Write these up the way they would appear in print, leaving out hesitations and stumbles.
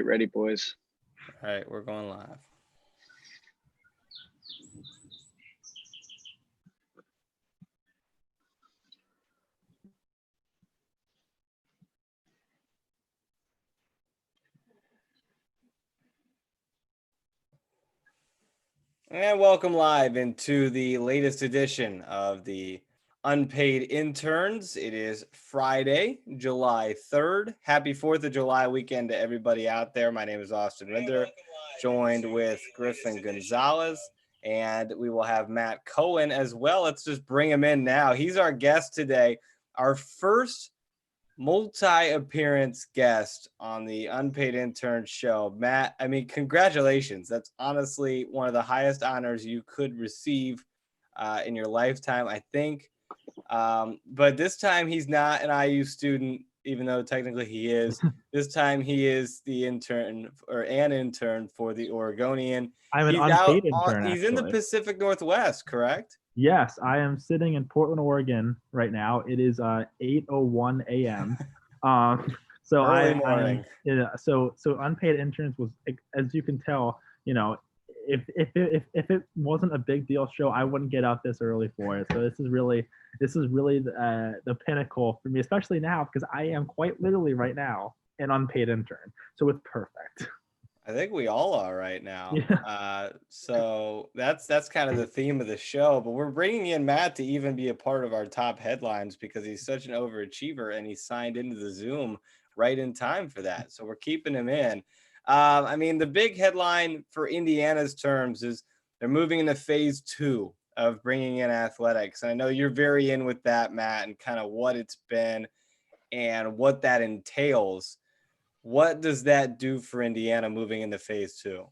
get ready, boys. All right, we're going live. And welcome live into the latest edition of the Unpaid Interns. It is Friday, July 3rd. Happy 4th of July weekend to everybody out there. My name is Austin Winder, joined with Griffin Gonzalez, and we will have Matt Cohen as well. Let's just bring him in now. He's our guest today, our first multi-appearance guest on the Unpaid Intern show. Matt, I mean, congratulations. That's honestly one of the highest honors you could receive in your lifetime, I think. But this time he's not an IU student, even though technically he is. This time he is the intern or an intern for the Oregonian. I'm an He's unpaid intern, he's in the Pacific Northwest, correct? Yes, I am sitting in Portland, Oregon right now. It is 8:01 a.m. So Early morning. So Unpaid Interns was, as you can tell, if it wasn't a big deal show, I wouldn't get up this early for it. So this is really the pinnacle for me, especially now because I am quite literally right now an unpaid intern. So it's perfect. I think we all are right now. Yeah. So that's kind of the theme of the show. But we're bringing in Matt to even be a part of our top headlines because he's such an overachiever and he signed into the Zoom right in time for that. So we're keeping him in. I mean, the big headline for Indiana's terms is they're moving into phase 2 of bringing in athletics. And I know you're very in with that, Matt, and kind of what it's been and what that entails. What does that do for Indiana moving into phase 2?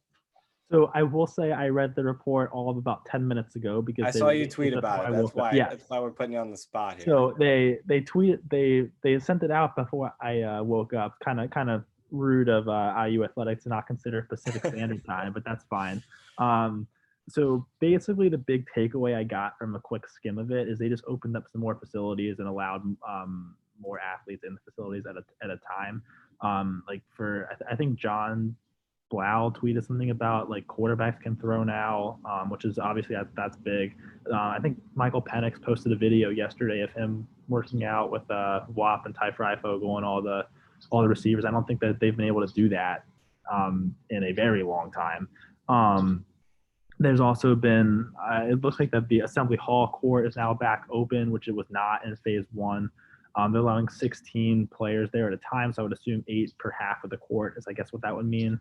So I will say I read the report all of about 10 minutes ago because I saw you tweet about it. That's why we're putting you on the spot here. So they sent it out before I woke up. Kind of rude of IU athletics to not consider Pacific Standard Time, but that's fine. So basically, the big takeaway I got from a quick skim of it is they just opened up some more facilities and allowed more athletes in the facilities at a time. I think John Blau tweeted something about like quarterbacks can throw now, which is obviously that's big. I think Michael Penix posted a video yesterday of him working out with WAP and Ty Fryfogle and all the receivers. I don't think that they've been able to do that in a very long time. There's also been it looks like that the Assembly Hall court is now back open, which it was not in phase 1. They're allowing 16 players there at a time, so I would assume 8 per half of the court is I guess what that would mean.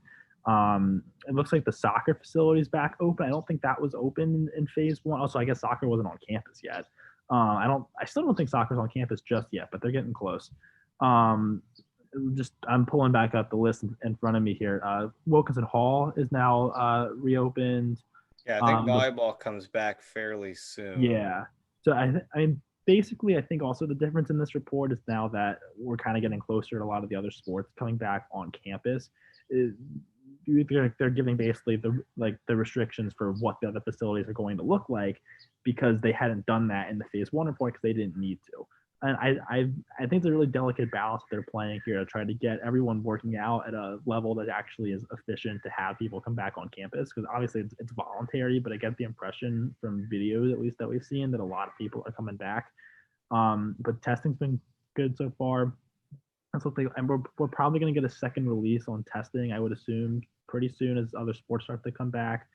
It looks like the soccer facility is back open. I don't think that was open in phase 1. Also, I guess soccer wasn't on campus yet. I still don't think soccer's on campus just yet, but they're getting close. I'm pulling back up the list in front of me here. Wilkinson Hall is now reopened. Yeah, I think volleyball comes back fairly soon. Yeah. So I mean, basically, I think also the difference in this report is now that we're kind of getting closer to a lot of the other sports coming back on campus. They're giving basically the restrictions for what the other facilities are going to look like because they hadn't done that in the phase 1 report because they didn't need to. And I think it's a really delicate balance that they're playing here to try to get everyone working out at a level that actually is efficient to have people come back on campus because obviously it's voluntary, but I get the impression from videos at least that we've seen that a lot of people are coming back. But testing's been good so far. And we're probably going to get a second release on testing, I would assume, pretty soon as other sports start to come back.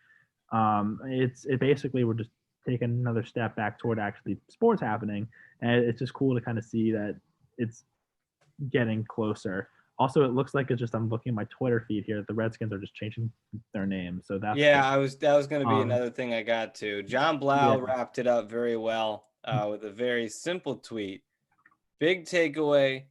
It basically we're just taking another step back toward actually sports happening, and it's just cool to kind of see that it's getting closer. Also, it looks like I'm looking at my Twitter feed here. The Redskins are just changing their name, so that's cool. That was going to be another thing I got to. John Blau wrapped it up very well with a very simple tweet. Big takeaway: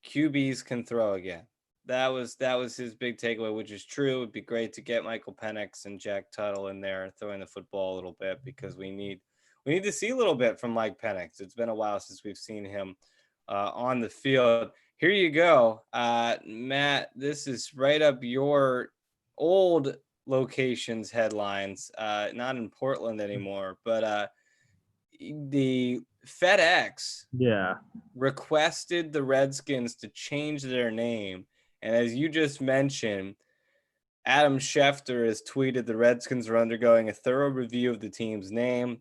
QBs can throw again. That was his big takeaway, which is true. It'd be great to get Michael Penix and Jack Tuttle in there throwing the football a little bit because we need to see a little bit from Mike Penix. It's been a while since we've seen him on the field. Here you go, Matt. This is right up your old location's headlines. Not in Portland anymore, but the FedEx requested the Redskins to change their name And as you just mentioned, Adam Schefter has tweeted the Redskins are undergoing a thorough review of the team's name.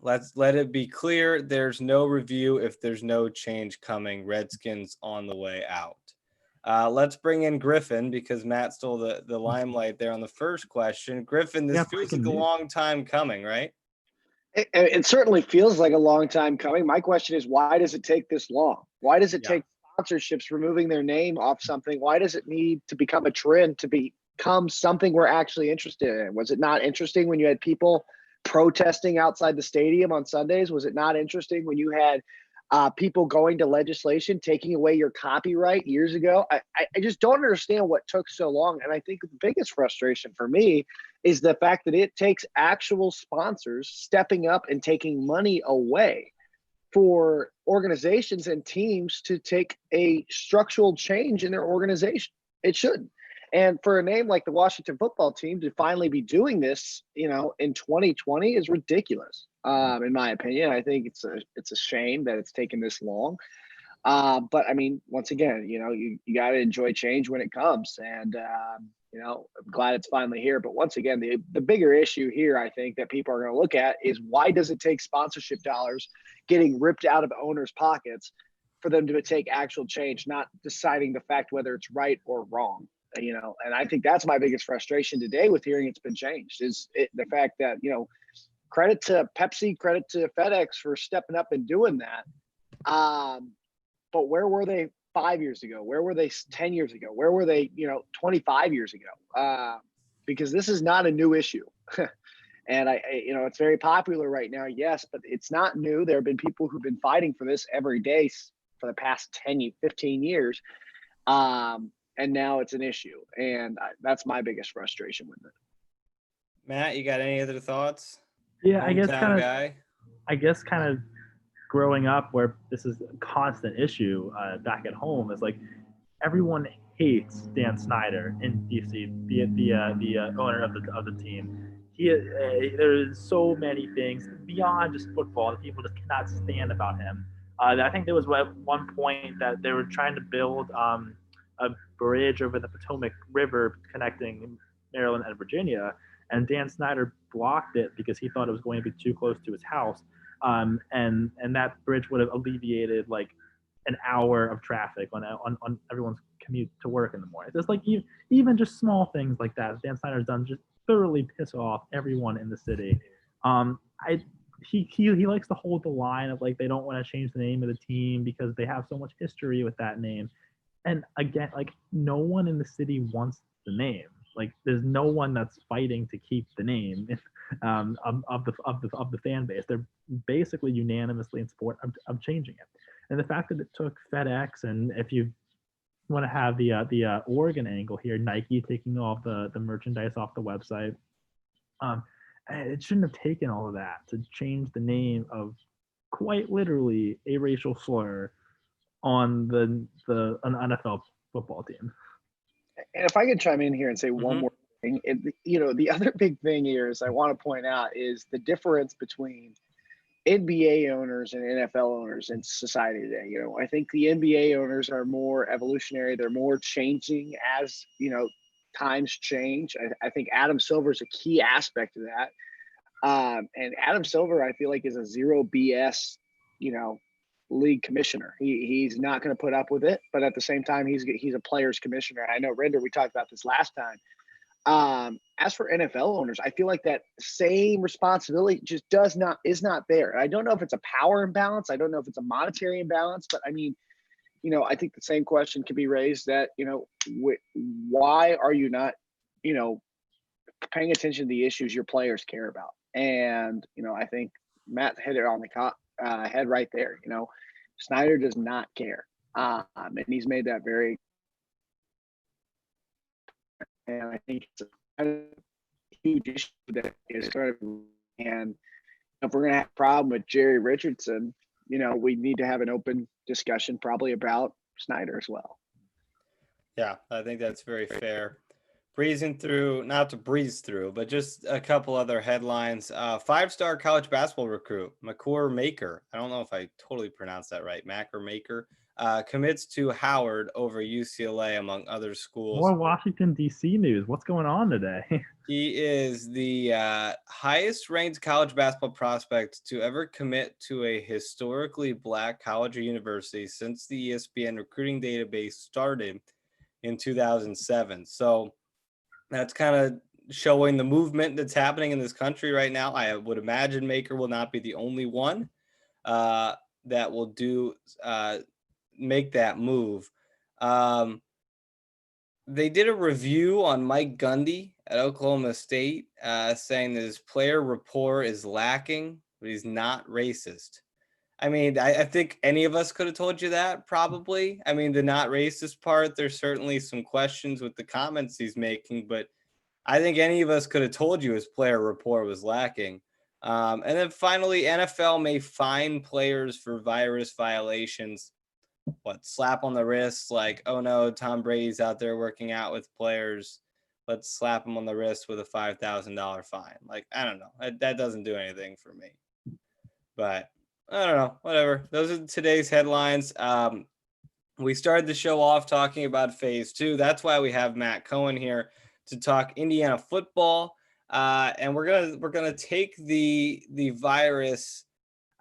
Let's let it be clear, there's no review if there's no change coming. Redskins on the way out. Let's bring in Griffin because Matt stole the limelight there on the first question. Griffin, this feels like a long time coming, right? It certainly feels like a long time coming. My question is, why does it take this long? Why does it take sponsorships removing their name off something? Why does it need to become a trend to become something we're actually interested in? Was it not interesting when you had people protesting outside the stadium on Sundays? Was it not interesting when you had people going to legislation, taking away your copyright years ago? I just don't understand what took so long. And I think the biggest frustration for me is the fact that it takes actual sponsors stepping up and taking money away for organizations and teams to take a structural change in their organization. It shouldn't. And for a name like the Washington football team to finally be doing this, in 2020 is ridiculous. In my opinion, I think it's a shame that it's taken this long. But I mean, once again, you got to enjoy change when it comes. And, I'm glad it's finally here. But once again, the bigger issue here, I think that people are going to look at is why does it take sponsorship dollars getting ripped out of owners' pockets for them to take actual change, not deciding the fact whether it's right or wrong. And I think that's my biggest frustration today with hearing it's been changed is the fact that, credit to Pepsi, credit to FedEx for stepping up and doing that. But where were they 5 years ago? Where were they 10 years ago? Where were they, 25 years ago? Because this is not a new issue. And it's very popular right now. Yes, but it's not new. There have been people who've been fighting for this every day for the past 10, 15 years. And now it's an issue. And that's my biggest frustration with it. Matt, you got any other thoughts? Yeah, I guess kind of growing up where this is a constant issue back at home is like everyone hates Dan Snyder in DC, the owner of the team. There's so many things beyond just football that people just cannot stand about him. I think there was at one point that they were trying to build a bridge over the Potomac River connecting Maryland and Virginia, and Dan Snyder blocked it because he thought it was going to be too close to his house. And that bridge would have alleviated like an hour of traffic on everyone's commute to work in the morning. It's like even just small things like that Dan Snyder's done just thoroughly piss off everyone in the city. He likes to hold the line of like they don't want to change the name of the team because they have so much history with that name. And again, like no one in the city wants the name. Like there's no one that's fighting to keep the name of the fan base. They're basically unanimously in support of changing it. And the fact that it took FedEx, and if you want to have the Oregon angle here, Nike taking all the merchandise off the website, it shouldn't have taken all of that to change the name of quite literally a racial slur on an NFL football team. And if I could chime in here and say one more thing, the other big thing here is I want to point out is the difference between NBA owners and NFL owners in society today. I think the NBA owners are more evolutionary. They're more changing as, times change. I think Adam Silver is a key aspect of that. And Adam Silver, I feel like, is a zero BS, league commissioner. He's not going to put up with it, but at the same time, he's a player's commissioner. I know, Render, we talked about this last time. As for NFL owners, I feel like that same responsibility just is not there. I don't know if it's a power imbalance. I don't know if it's a monetary imbalance, but I mean, I think the same question can be raised that, why are you not, paying attention to the issues your players care about? And, I think Matt hit it on the head right there. Snyder does not care. And he's made that very, and I think it's a huge issue that is sort of, and if we're going to have a problem with Jerry Richardson, we need to have an open discussion probably about Snyder as well. Yeah, I think that's very fair. Breezing through, not to breeze through, but just a couple other headlines. 5-star college basketball recruit, Makur Maker. I don't know if I totally pronounced that right. Makur Maker commits to Howard over UCLA, among other schools. More Washington, D.C. news. What's going on today? He is the highest ranked college basketball prospect to ever commit to a historically black college or university since the ESPN recruiting database started in 2007. So that's kind of showing the movement that's happening in this country right now. I would imagine Maker will not be the only one that will make that move. They did a review on Mike Gundy at Oklahoma State, saying that his player rapport is lacking, but he's not racist. I mean, I think any of us could have told you that, probably. I mean, the not racist part, there's certainly some questions with the comments he's making, but I think any of us could have told you his player rapport was lacking. And then finally, NFL may fine players for virus violations. Slap on the wrist, like, oh no, Tom Brady's out there working out with players. Let's slap him on the wrist with a $5,000 fine. Like, I don't know. That doesn't do anything for me. But I don't know. Whatever. Those are today's headlines. We started the show off talking about phase 2. That's why we have Matt Cohen here to talk Indiana football. And we're gonna take the virus,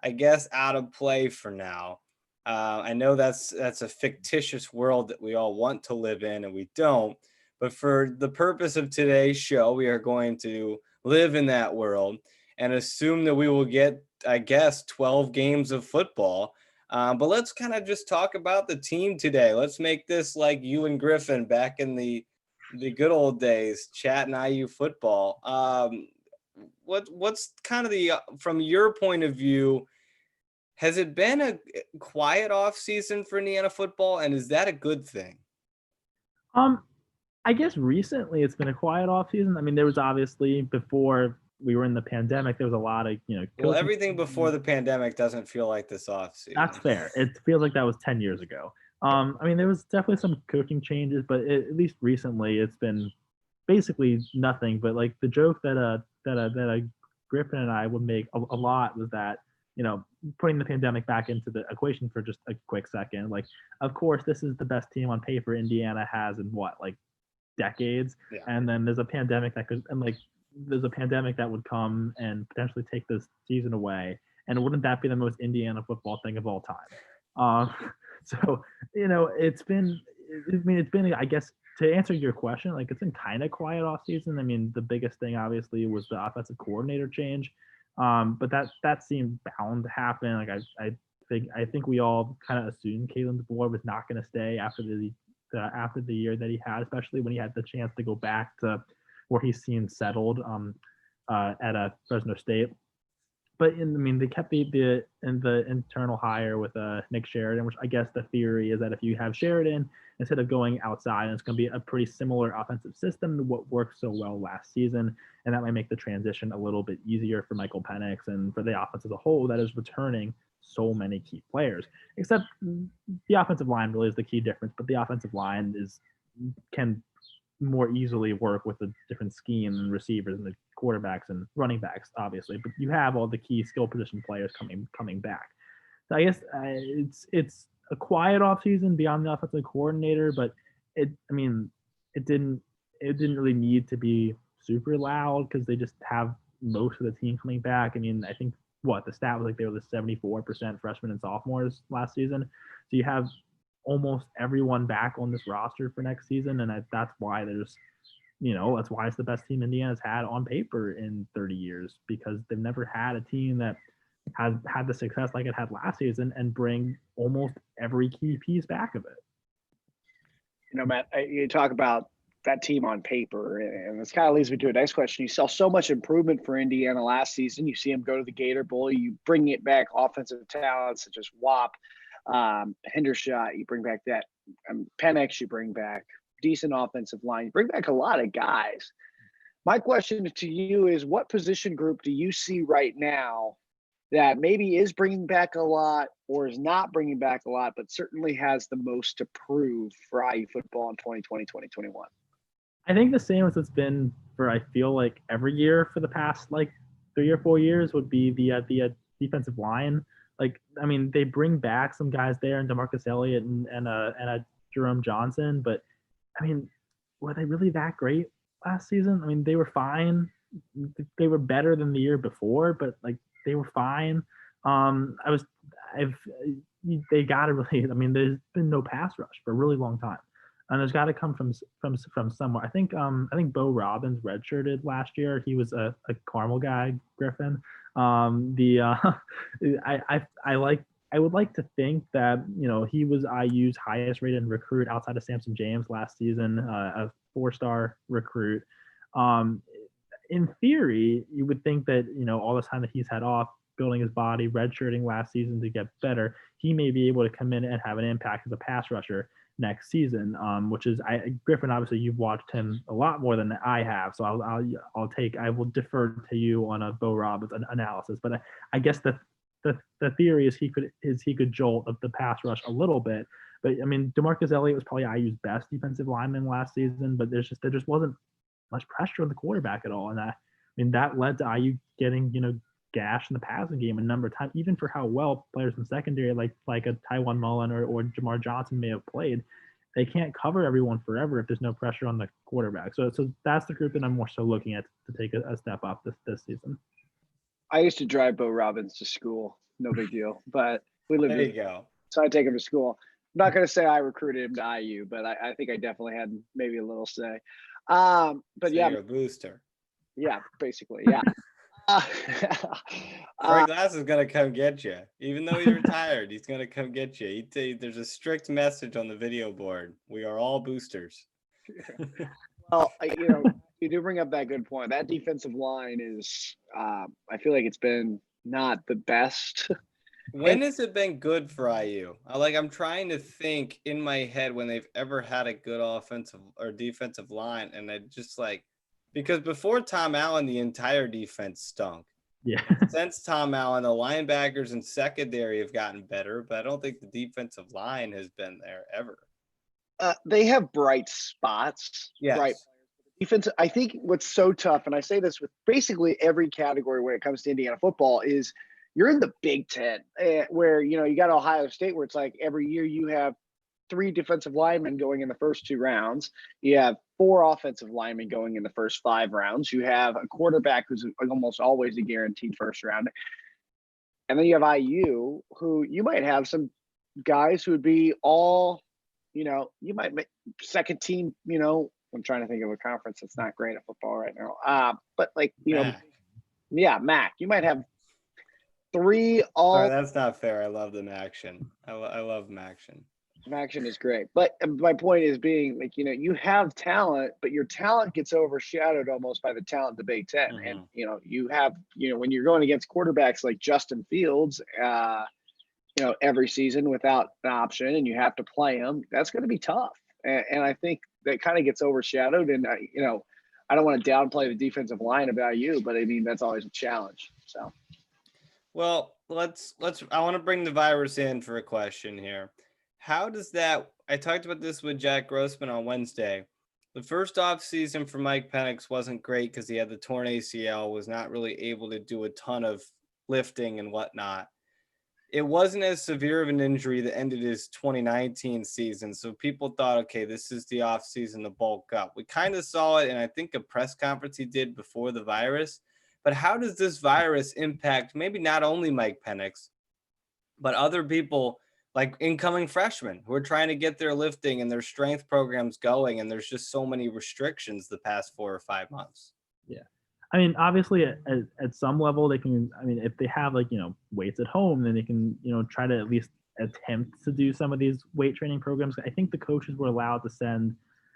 I guess, out of play for now. I know that's a fictitious world that we all want to live in, and we don't. But for the purpose of today's show, we are going to live in that world and assume that we will get, I guess, 12 games of football. But let's kind of just talk about the team today. Let's make this like you and Griffin back in the good old days, chatting IU football. What's kind of from your point of view, has it been a quiet off season for Indiana football, and is that a good thing? I guess recently it's been a quiet off season. I mean, there was obviously, before we were in the pandemic, there was a lot of, well, everything before the pandemic doesn't feel like this off season. That's fair. It feels like that was 10 years ago. I mean, there was definitely some coaching changes, but at least recently it's been basically nothing. But like the joke that Griffin and I would make a lot was that, putting the pandemic back into the equation for just a quick second, like, of course, this is the best team on paper Indiana has in decades. Yeah. And then there's a pandemic there's a pandemic that would come and potentially take this season away. And wouldn't that be the most Indiana football thing of all time? So, it's been, I guess, to answer your question, like, it's been kind of quiet off season. I mean, the biggest thing obviously was the offensive coordinator change. But that seemed bound to happen. Like, I think we all kind of assumed Kalen DeBoer was not going to stay after the year that he had, especially when he had the chance to go back to where he seemed settled at Fresno State. But they kept the internal hire with Nick Sheridan, which I guess the theory is that if you have Sheridan, instead of going outside, and it's going to be a pretty similar offensive system to what worked so well last season, and that might make the transition a little bit easier for Michael Penix and for the offense as a whole that is returning so many key players. Except the offensive line really is the key difference, but the offensive line can more easily work with a different scheme and receivers and the quarterbacks and running backs, obviously. But you have all the key skill position players coming back. So I guess it's a quiet offseason beyond the offensive coordinator, but it didn't really need to be super loud because they just have most of the team coming back. I mean, I think the stat was like they were the 74% freshmen and sophomores last season. So you have almost everyone back on this roster for next season, and that's why that's why it's the best team Indiana's had on paper in 30 years, because they've never had a team that has had the success like it had last season and bring almost every key piece back of it. Matt, you talk about that team on paper, and this kind of leads me to a next question. You saw so much improvement for Indiana last season. You see them go to the Gator Bowl. You bring it back offensive talent such as Wap, Hendershot. You bring back that Penix. You bring back decent offensive line. You bring back a lot of guys. My question to you is, what position group do you see right now that maybe is bringing back a lot or is not bringing back a lot, but certainly has the most to prove for IU football in 2020, 2021? I think the same as it's been for, I feel like, every year for the past 3 or 4 years would be the defensive line. like, I mean, they bring back some guys there, and DeMarcus Elliott and Jerome Johnson, but I mean, were they really that great last season? I mean, they were fine. They were better than the year before, but like they were fine. I've they got to really. I mean, there's been no pass rush for a really long time, and there's got to come from somewhere. I think Bo Robbins redshirted last year. He was a Carmel guy, Griffin. I like. I would like to think that he was IU's highest rated recruit outside of Samson James last season, a 4-star recruit. In theory, you would think that all the time that he's had off building his body, redshirting last season to get better, he may be able to come in and have an impact as a pass rusher next season. Which is Griffin. Obviously, you've watched him a lot more than I have, so I will defer to you on a Bo Robbins analysis. But I guess the theory is he could jolt of the pass rush a little bit. But I mean, DeMarcus Elliott was probably IU's best defensive lineman last season, but there just wasn't much pressure on the quarterback at all. And I mean, that led to IU getting, gashed in the passing game a number of times, even for how well players in secondary, like a Tywan Mullen or Jamar Johnson may have played. They can't cover everyone forever if there's no pressure on the quarterback. So that's the group that I'm more so looking at to take a step up this season. I used to drive Bo Robbins to school. No big deal. But we lived there you go. So I take him to school. I'm not going to say I recruited him to IU, but I think I definitely had maybe a little say. But so yeah, you're a booster. Yeah, basically, yeah. Frank Glass is gonna come get you, even though he's retired. He's gonna come get you. There's a strict message on the video board. We are all boosters. Well, you do bring up that good point. That defensive line is, I feel like it's been not the best. When has it been good for IU? I'm trying to think in my head when they've ever had a good offensive or defensive line, and I just because before Tom Allen, the entire defense stunk. Yeah. Since Tom Allen, the linebackers and secondary have gotten better, but I don't think the defensive line has been there ever. They have bright spots. Yes. Right. Defense. I think what's so tough, and I say this with basically every category when it comes to Indiana football, is you're in the Big Ten, where you got Ohio State, where it's like every year you have 3 defensive linemen going in the first 2 rounds. You have 4 offensive linemen going in the first 5 rounds. You have a quarterback who's almost always a guaranteed first round. And then you have IU, who you might have some guys who would be all, you might make second team, I'm trying to think of a conference that's not great at football right now. But MAC. You might have 3 all. Sorry, that's not fair. I love the MACtion. I love MACtion. Action is great, but my point is being you have talent, but your talent gets overshadowed almost by the talent of the Big Ten. Mm-hmm. And you have when you're going against quarterbacks like Justin Fields, every season without an option, and you have to play him. That's going to be tough, and I think that kind of gets overshadowed. And I don't want to downplay the defensive line of IU, but I mean that's always a challenge. So, well, let's. I want to bring the virus in for a question here. How does that – I talked about this with Jack Grossman on Wednesday. The first offseason for Mike Penix wasn't great because he had the torn ACL, was not really able to do a ton of lifting and whatnot. It wasn't as severe of an injury that ended his 2019 season, so people thought, okay, this is the offseason to bulk up. We kind of saw it in, I think, a press conference he did before the virus. But how does this virus impact maybe not only Mike Penix, but other people – like incoming freshmen who are trying to get their lifting and their strength programs going, and there's just so many restrictions the past 4 or 5 months. Yeah. I mean, obviously at some level they can, I mean, if they have weights at home, then they can, try to at least attempt to do some of these weight training programs. I think the coaches were allowed to send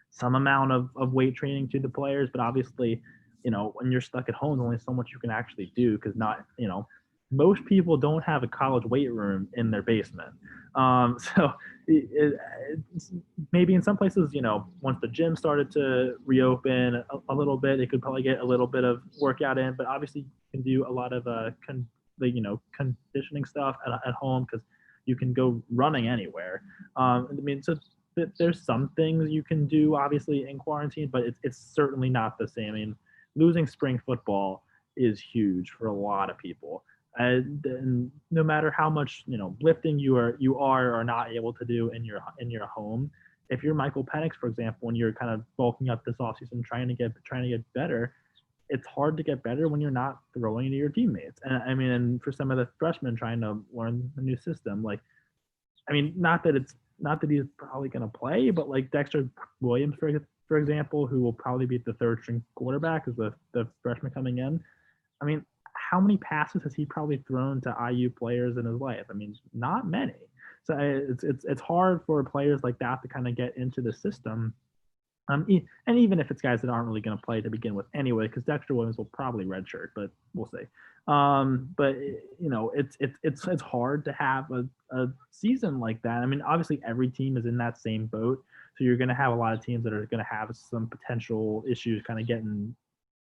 some amount of weight training to the players, but obviously, when you're stuck at home, there's only so much you can actually do because most people don't have a college weight room in their basement. So maybe in some places, once the gym started to reopen a little bit, it could probably get a little bit of workout in, but obviously you can do a lot of conditioning stuff at home because you can go running anywhere. I mean, so there's some things you can do obviously in quarantine, but it's certainly not the same. I mean, losing spring football is huge for a lot of people. And no matter how much lifting you are or not able to do in your home, if you're Michael Penix, for example, and you're kind of bulking up this offseason trying to get better, it's hard to get better when you're not throwing to your teammates. And I mean, and for some of the freshmen trying to learn the new system, like, I mean, not that he's probably going to play, but like Dexter Williams, for example, who will probably be the third string quarterback as the freshman coming in. I mean, how many passes has he probably thrown to IU players in his life? I mean, not many. So it's hard for players like that to kind of get into the system. And even if it's guys that aren't really going to play to begin with anyway, because Dexter Williams will probably redshirt, but we'll see. But it's hard to have a season like that. I mean, obviously every team is in that same boat, so you're going to have a lot of teams that are going to have some potential issues kind of getting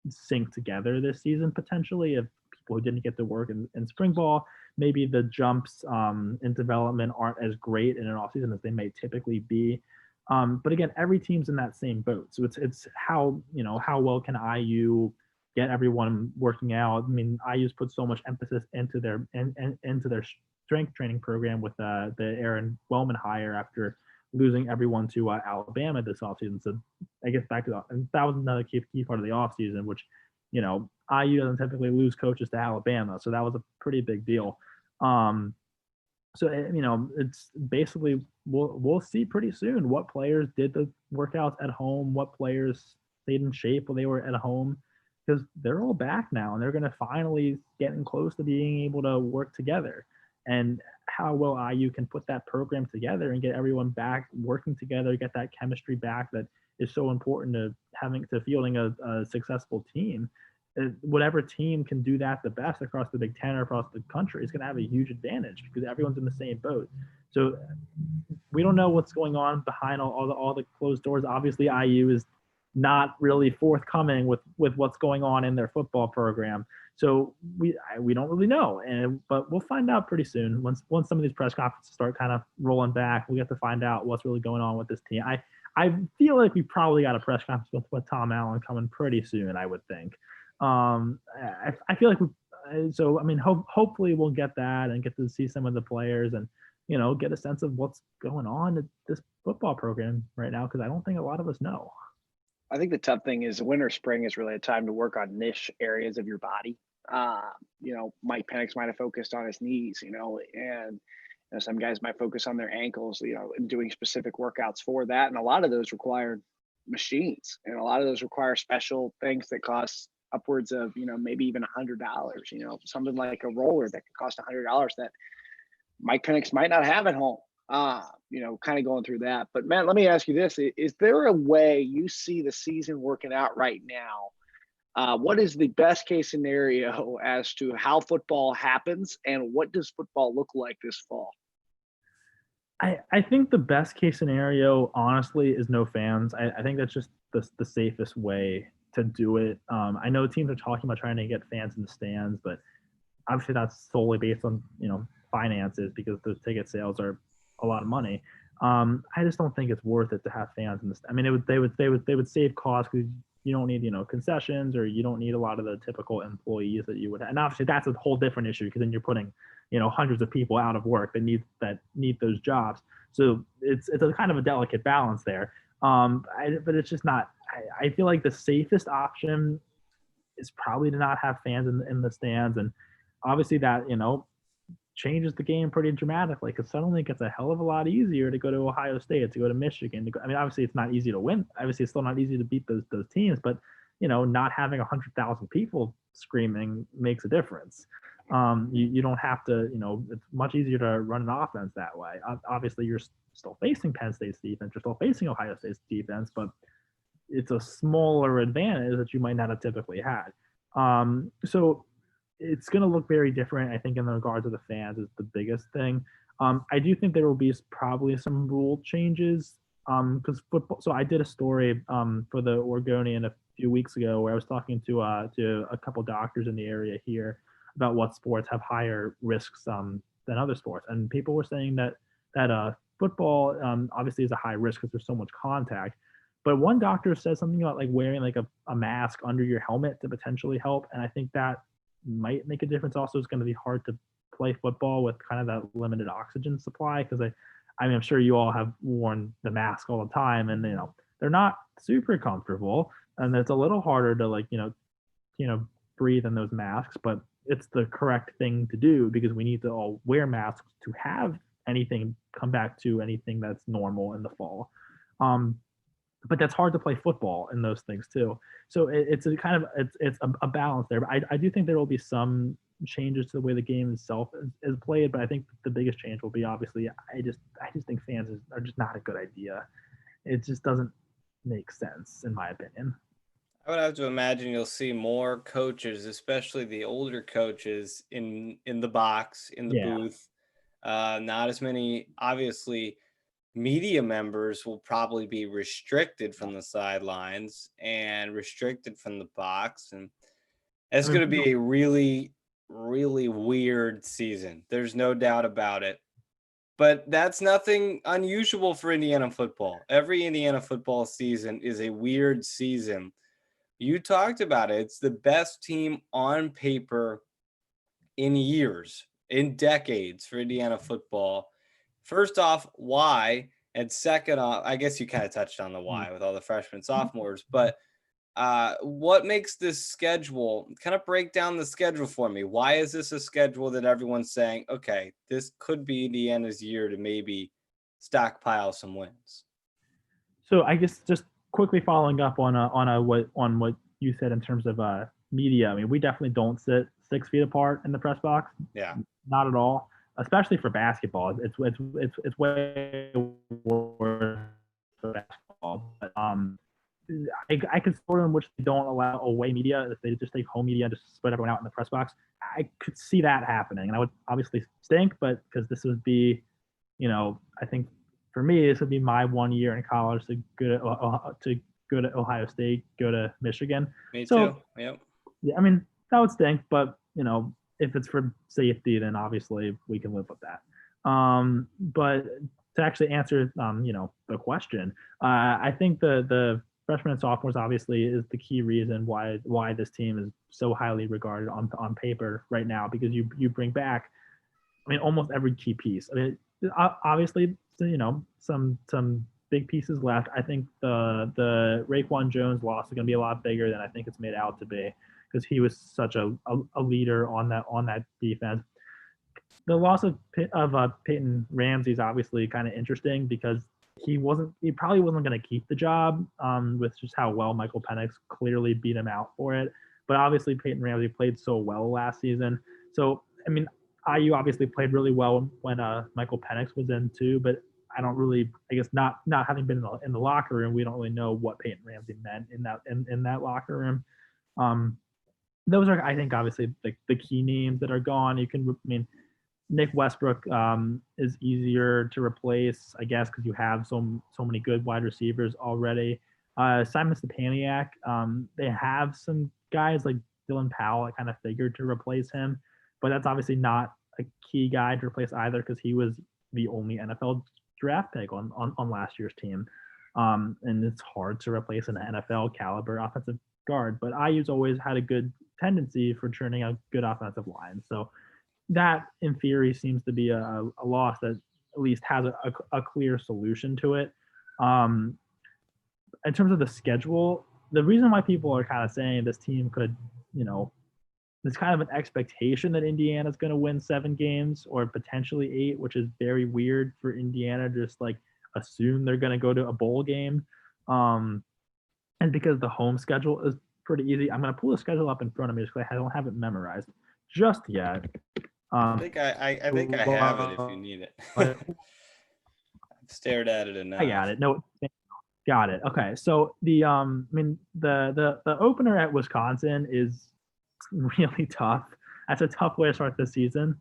synced together this season potentially, of people who didn't get to work in spring ball. Maybe the jumps in development aren't as great in an offseason as they may typically be. But again, every team's in that same boat. So it's how well can IU get everyone working out. I mean, IU's put so much emphasis into their strength training program with the Aaron Wellman hire after losing everyone to Alabama this offseason. So I guess back to that, and that was another key part of the offseason, which IU doesn't typically lose coaches to Alabama, so that was a pretty big deal. So it's basically we'll see pretty soon what players did the workouts at home, what players stayed in shape when they were at home, because they're all back now and they're going to finally getting close to being able to work together. And how well IU can put that program together and get everyone back working together, get that chemistry back that is so important to fielding a successful team. Whatever team can do that the best across the Big Ten or across the country is going to have a huge advantage because everyone's in the same boat. So we don't know what's going on behind all the closed doors. Obviously, IU is not really forthcoming with what's going on in their football program. So we don't really know, but we'll find out pretty soon. Once some of these press conferences start kind of rolling back, we get to find out what's really going on with this team. I feel like we probably got a press conference with Tom Allen coming pretty soon, I would think. I feel like hopefully we'll get that and get to see some of the players and get a sense of what's going on at this football program right now, because I don't think a lot of us know. I think the tough thing is winter, spring is really a time to work on niche areas of your body. Mike Penix might have focused on his knees, and some guys might focus on their ankles, and doing specific workouts for that. And a lot of those require machines, and a lot of those require special things that cost upwards of, maybe even $100, something like a roller that could cost $100 that Mike Penix might not have at home, kind of going through that. But Matt, let me ask you this. Is there a way you see the season working out right now? What is the best case scenario as to how football happens, and what does football look like this fall? I think the best case scenario, honestly, is no fans. I think that's just the safest way to do it. I know teams are talking about trying to get fans in the stands, but obviously that's solely based on finances, because those ticket sales are a lot of money. I just don't think it's worth it to have fans in the. I mean, they would save costs because you don't need concessions, or you don't need a lot of the typical employees that you would have. And obviously that's a whole different issue, because then you're putting hundreds of people out of work that need those jobs. So it's a kind of a delicate balance there. But it's just not. I feel like the safest option is probably to not have fans in the stands, and obviously that changes the game pretty dramatically, because suddenly it gets a hell of a lot easier to go to Ohio State, to go to Michigan. Obviously it's not easy to win. Obviously it's still not easy to beat those teams, but not having 100,000 people screaming makes a difference. You don't have to, it's much easier to run an offense that way. Obviously you're still facing Penn State's defense, you're still facing Ohio State's defense, but it's a smaller advantage that you might not have typically had. So it's going to look very different, I think, in the regards of the fans is the biggest thing. I do think there will be probably some rule changes because football. So I did a story for the Oregonian a few weeks ago where I was talking to a couple doctors in the area here about what sports have higher risks than other sports, and people were saying that football obviously is a high risk because there's so much contact. But one doctor said something about like wearing like a mask under your helmet to potentially help, and I think that might make a difference. Also, it's going to be hard to play football with kind of that limited oxygen supply because I mean, I'm sure you all have worn the mask all the time, and they're not super comfortable, and it's a little harder to breathe in those masks, but it's the correct thing to do because we need to all wear masks to have anything come back to anything that's normal in the fall. But that's hard to play football in those things too. So it's a kind of it's a balance there. But I do think there will be some changes to the way the game itself is played. But I think the biggest change will be obviously I just think fans are just not a good idea. It just doesn't make sense in my opinion. I would have to imagine you'll see more coaches, especially the older coaches, in the box, in the booth. Not as many, obviously. Media members will probably be restricted from the sidelines and restricted from the box, and it's going to be a really, really weird season. There's no doubt about it. But that's nothing unusual for Indiana football. Every Indiana football season is a weird season. You talked about it. It's the best team on paper in years, in decades for Indiana football. First off, why? And second off, I guess you kind of touched on the why with all the freshmen, sophomores, but what makes this schedule, kind of break down the schedule for me? Why is this a schedule that everyone's saying, okay, this could be Indiana's year to maybe stockpile some wins? So I guess just quickly following up on what you said in terms of media. I mean, we definitely don't sit 6 feet apart in the press box. Yeah, not at all. Especially for basketball, it's way worse for basketball. But I could sort in which they don't allow away media. If they just take home media and just spread everyone out in the press box, I could see that happening, and I would obviously stink. But because this would be, I think for me this would be my 1 year in college to go to Ohio State, go to Michigan. Me too. Yep. Yeah, I mean that would stink, but if it's for safety, then obviously we can live with that. But to actually answer, the question, I think the freshmen and sophomores obviously is the key reason why this team is so highly regarded on paper right now, because you bring back, I mean, almost every key piece. I mean, obviously, some big pieces left. I think the Raekwon Jones loss is going to be a lot bigger than I think it's made out to be, because he was such a leader on that defense. The loss of Peyton Ramsey is obviously kind of interesting because he probably wasn't going to keep the job with just how well Michael Penix clearly beat him out for it. But obviously Peyton Ramsey played so well last season. So, I mean, IU obviously played really well when Michael Penix was in too, but I don't really, I guess not having been in the locker room, we don't really know what Peyton Ramsey meant in that locker room. Those are, I think, obviously the key names that are gone. Nick Westbrook is easier to replace, I guess, because you have so many good wide receivers already. Simon Stepaniak, they have some guys like Dylan Powell, I kind of figured to replace him, but that's obviously not a key guy to replace either because he was the only NFL draft pick on last year's team. And it's hard to replace an NFL caliber offensive guard, but IU's always had a good tendency for churning out good offensive lines. So that, in theory, seems to be a loss that at least has a clear solution to it. In terms of the schedule, the reason why people are kind of saying this team could, there's kind of an expectation that Indiana's going to win 7 games or potentially 8, which is very weird for Indiana. Just like assume they're going to go to a bowl game. And because the home schedule is pretty easy, I'm going to pull the schedule up in front of me because I don't have it memorized just yet. I think I have it if you need it. I've stared at it enough. I got it. No, got it. Okay, so the the opener at Wisconsin is really tough. That's a tough way to start the season.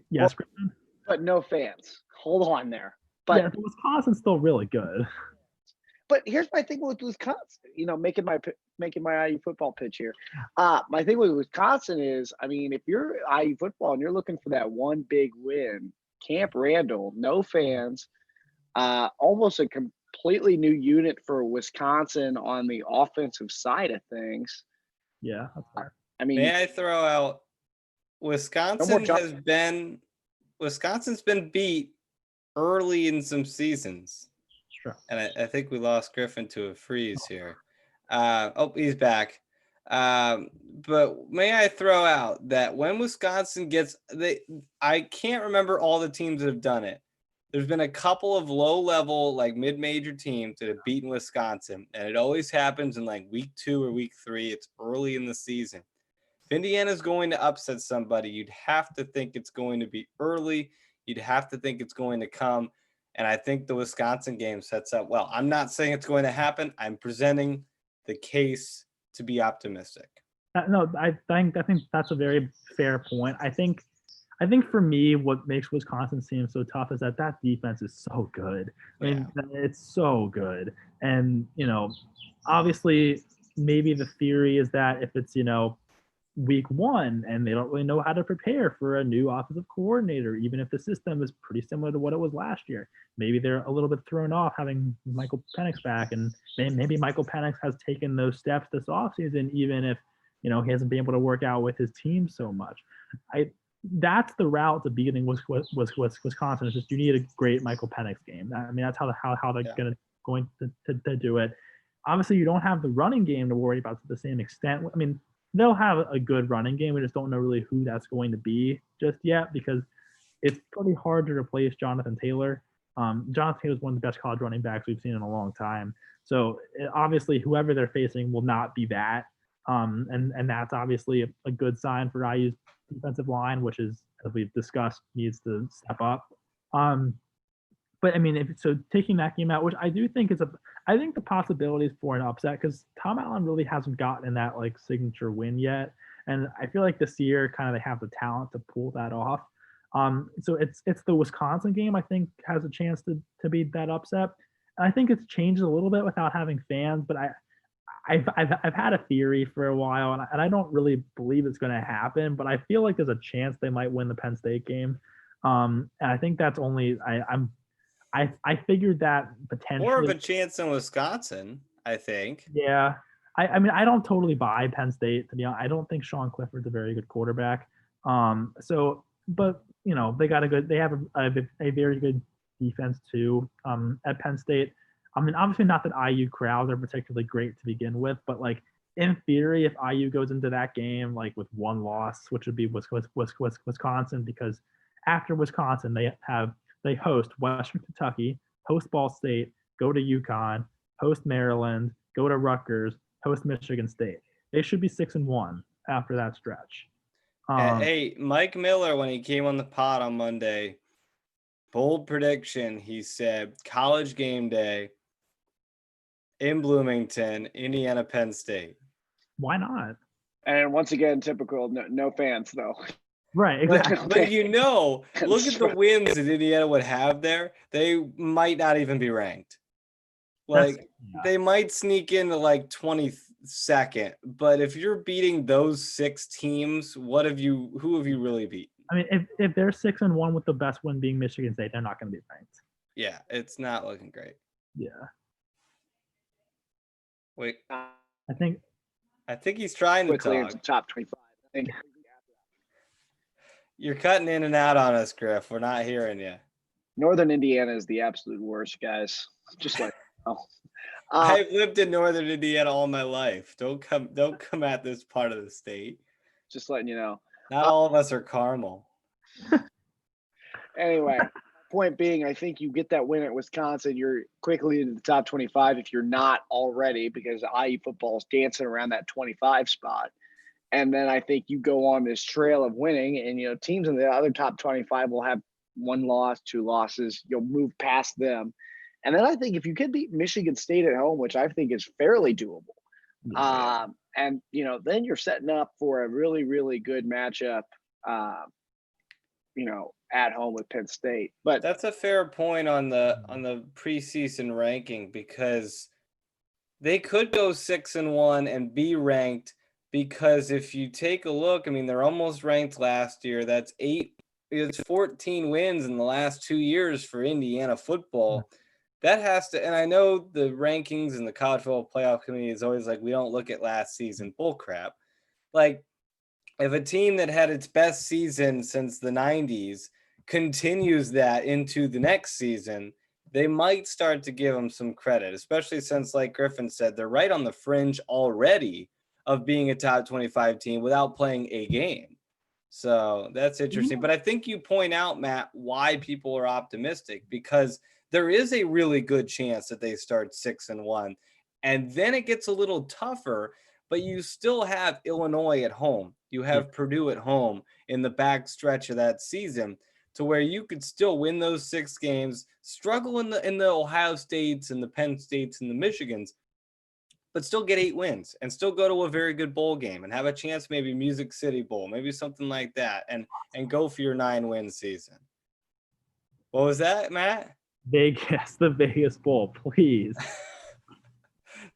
Yes, well, but no fans. Hold on there. But yeah, Wisconsin's still really good. But here's my thing with Wisconsin. Making my IU football pitch here. My thing with Wisconsin is, I mean, if you're IU football and you're looking for that one big win, Camp Randall, no fans, almost a completely new unit for Wisconsin on the offensive side of things. Yeah, that's fair. I mean, may I throw out Wisconsin's been beat early in some seasons. Sure. And I think we lost Griffin to a freeze here. He's back. But may I throw out that when Wisconsin I can't remember all the teams that have done it. There's been a couple of low-level, like mid-major teams that have beaten Wisconsin, and it always happens in like week 2 or week 3. It's early in the season. If Indiana's going to upset somebody, you'd have to think it's going to be early. You'd have to think it's going to come. And I think the Wisconsin game sets up well. I'm not saying it's going to happen. I'm presenting the case to be optimistic. No, I think that's a very fair point. I think for me, what makes Wisconsin seem so tough is that defense is so good. I mean, it's so good. And, obviously, maybe the theory is that if it's, week 1 and they don't really know how to prepare for a new offensive coordinator, even if the system is pretty similar to what it was last year, maybe they're a little bit thrown off having Michael Penix back. And maybe Michael Penix has taken those steps this offseason, even if, he hasn't been able to work out with his team so much. That's the route to beating Wisconsin. Is just you need a great Michael Penix game. I mean, that's how they're going to do it. Obviously, you don't have the running game to worry about to the same extent. I mean, they'll have a good running game. We just don't know really who that's going to be just yet because it's pretty hard to replace Jonathan Taylor. Jonathan Taylor is one of the best college running backs we've seen in a long time. So obviously, whoever they're facing will not be that. And that's obviously a good sign for IU's defensive line, which is, as we've discussed, needs to step up. But I mean, taking that game out, which I do think I think the possibilities for an upset, because Tom Allen really hasn't gotten that like signature win yet, and I feel like this year kind of they have the talent to pull that off. So it's the Wisconsin game I think has a chance to be that upset. And I think it's changed a little bit without having fans, but I've had a theory for a while, and I don't really believe it's going to happen, but I feel like there's a chance they might win the Penn State game. And I think that's only I figured that potentially more of a chance in Wisconsin, I think. Yeah. I mean, I don't totally buy Penn State, to be honest. I don't think Sean Clifford's a very good quarterback. But they have a very good defense too, at Penn State. I mean, obviously not that IU crowds are particularly great to begin with, but like in theory, if IU goes into that game like with one loss, which would be Wisconsin, because after Wisconsin they host Western Kentucky, host Ball State, go to UConn, host Maryland, go to Rutgers, host Michigan State. They should be 6-1 after that stretch. Hey, Mike Miller, when he came on the pod on Monday, bold prediction, he said college game day in Bloomington, Indiana, Penn State. Why not? And once again, typical, no fans though. Right, exactly. But look at the wins that Indiana would have there. They might not even be ranked. They might sneak into like 22nd. But if you're beating those 6 teams, who have you really beat? I mean, if they're 6-1 with the best win being Michigan State, they're not going to be ranked. Yeah, it's not looking great. Yeah. Wait, I think he's trying to quickly talk. into top 25. I think You're cutting in and out on us, Griff. We're not hearing you. Northern Indiana is the absolute worst, guys. Just like I've lived in Northern Indiana all my life. Don't come at this part of the state. Just letting you know. Not all of us are Carmel. Anyway, point being, I think you get that win at Wisconsin, you're quickly into the top 25 if you're not already, because IU football is dancing around that 25 spot. And then I think you go on this trail of winning, and teams in the other top 25 will have 1 loss, 2 losses. You'll move past them. And then I think if you could beat Michigan State at home, which I think is fairly doable, and then you're setting up for a really, really good matchup, at home with Penn State. But that's a fair point on the preseason ranking, because they could go 6-1 and be ranked. Because if you take a look, I mean, they're almost ranked last year. It's 14 wins in the last 2 years for Indiana football. That has to, and I know the rankings and the college football playoff committee is always like, we don't look at last season. Bull crap. Like, if a team that had its best season since the 90s continues that into the next season, they might start to give them some credit, especially since, like Griffin said, they're right on the fringe already of being a top 25 team without playing a game. So that's interesting. But I think you point out, Matt, why people are optimistic, because there is a really good chance that they start 6-1. And then it gets a little tougher, but you still have Illinois at home. You have Purdue at home in the back stretch of that season, to where you could still win those 6 games, struggle in the Ohio States and the Penn States and the Michigans, but still get 8 wins and still go to a very good bowl game and have a chance, maybe Music City Bowl, maybe something like that, and go for your 9-win season. What was that, Matt? Vegas, the Vegas Bowl, please.